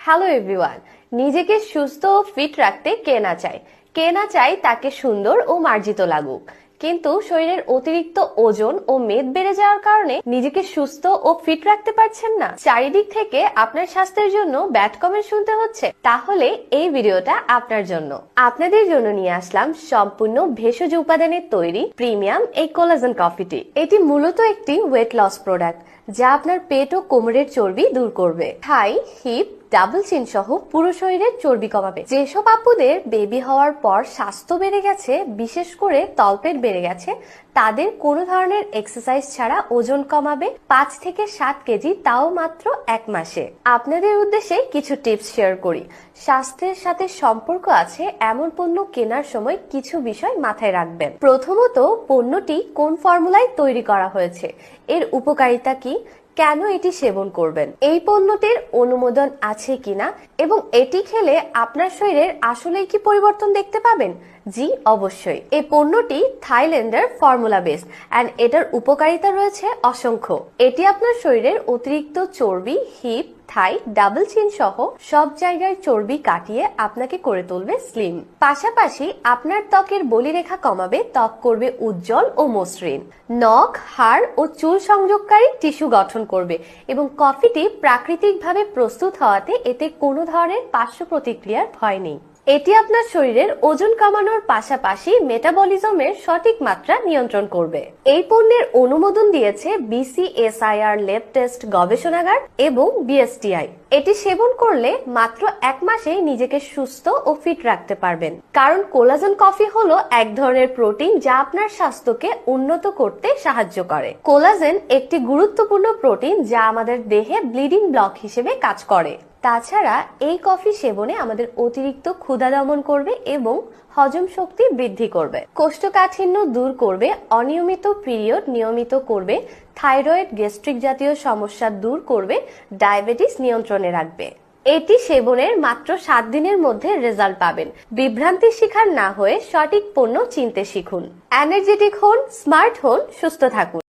Hello everyone. নিজেকে সুস্থ ও fit রাখতে কে না চায় তাকে সুন্দর ও মার্জিত লাগুক। কিন্তু শরীরের অতিরিক্ত ওজন ও মেদ বেড়ে যাওয়ার কারণে নিজেকে সুস্থ ও ফিট রাখতে পারছেন না, চারিদিক থেকে আপনার স্বাস্থ্যের জন্য ব্যাড কমেন্ট শুনতে হচ্ছে, তাহলে এই ভিডিওটা আপনার জন্য। আপনাদের জন্য নিয়ে আসলাম সম্পূর্ণ ভেষজ উপাদানের তৈরি প্রিমিয়াম এই কোলাজেন কফিটি। এটি মূলত একটি ওয়েট লস প্রোডাক্ট যা আপনার পেট ও কোমরের চর্বি দূর করবে। থাই, হিপ, ডাবল চিন সহ পুরো শরীরের চর্বি কমাবে। যেসব আপুদের বেবি হওয়ার পর স্বাস্থ্য বেড়ে গেছে, বিশেষ করে তলপেট বেড়ে গেছে, তাদের কোনো ধরনের এক্সারসাইজ ছাড়া ওজন কমাবে 5 থেকে 7 কেজি, তাও মাত্র 1 মাসে। আপনাদের উদ্দেশ্যে কিছু টিপস শেয়ার করি। স্বাস্থ্যের সাথে সম্পর্ক আছে এমন পণ্য কেনার সময় কিছু বিষয় মাথায় রাখবেন। প্রথমত, পণ্যটি কোন ফর্মুলায় তৈরি করা হয়েছে, এর উপকারিতা কি, কেন এটি সেবন করবেন, এই পণ্যটির অনুমোদন আছে কিনা, এবং এটি খেলে আপনার শরীরের আসলেই কি পরিবর্তন দেখতে পাবেন। জি অবশ্যই। এই পণ্যটি থাইল্যান্ডের ফর্মুলা বেসড এন্ড এটার উপকারিতা রয়েছে অসংখ্য। এটি আপনার শরীরের অতিরিক্ত চর্বি, হিপ, থাই, ডাবল চিন সহ সব জায়গায় চর্বি কাটিয়ে আপনাকে করে তুলবে স্লিম। পাশাপাশি আপনার ত্বকের বলিরেখা কমাবে, ত্বক করবে উজ্জ্বল ও মসৃণ। নখ, হাড় ও চুল সংযোগকারী টিস্যু গঠন করবে এবং কফিটি প্রাকৃতিকভাবে প্রস্তুত হওয়াতে এতে কোনো ধরনের পার্শ্ব প্রতিক্রিয়ার ভয় নেই। এটি আপনার শরীরের ওজন কমানোর পাশাপাশি মেটাবলিজমের সঠিক মাত্রা নিয়ন্ত্রণ করবে। এই পণ্যের অনুমোদন দিয়েছে BCSIR ল্যাব টেস্ট গবেষণাগার এবং BSTI। এটি সেবন করলে মাত্র 1 মাসে নিজেকে সুস্থ ও ফিট রাখতে পারবেন। কারণ কোলাজেন কফি হলো এক ধরনের প্রোটিন যা আপনার স্বাস্থ্যকে উন্নত করতে সাহায্য করে। কোলাজেন একটি গুরুত্বপূর্ণ প্রোটিন যা আমাদের দেহে ব্লিডিং ব্লক হিসেবে কাজ করে। তাছাড়া এই কফি সেবনে আমাদের অতিরিক্ত ক্ষুধা দমন করবে এবং হজম শক্তি বৃদ্ধি করবে, কোষ্ঠকাঠিন্য দূর করবে, অনিয়মিত পিরিয়ড নিয়মিত করবে, থাইরয়েড, গ্যাস্ট্রিক জাতীয় সমস্যা দূর করবে, ডায়াবেটিস নিয়ন্ত্রণে রাখবে। এটি সেবনের মাত্র 7 দিনের মধ্যে রেজাল্ট পাবেন। বিভ্রান্তির শিকার না হয়ে সঠিক পণ্য চিনতে শিখুন। এনার্জেটিক হন, স্মার্ট হন, সুস্থ থাকুন।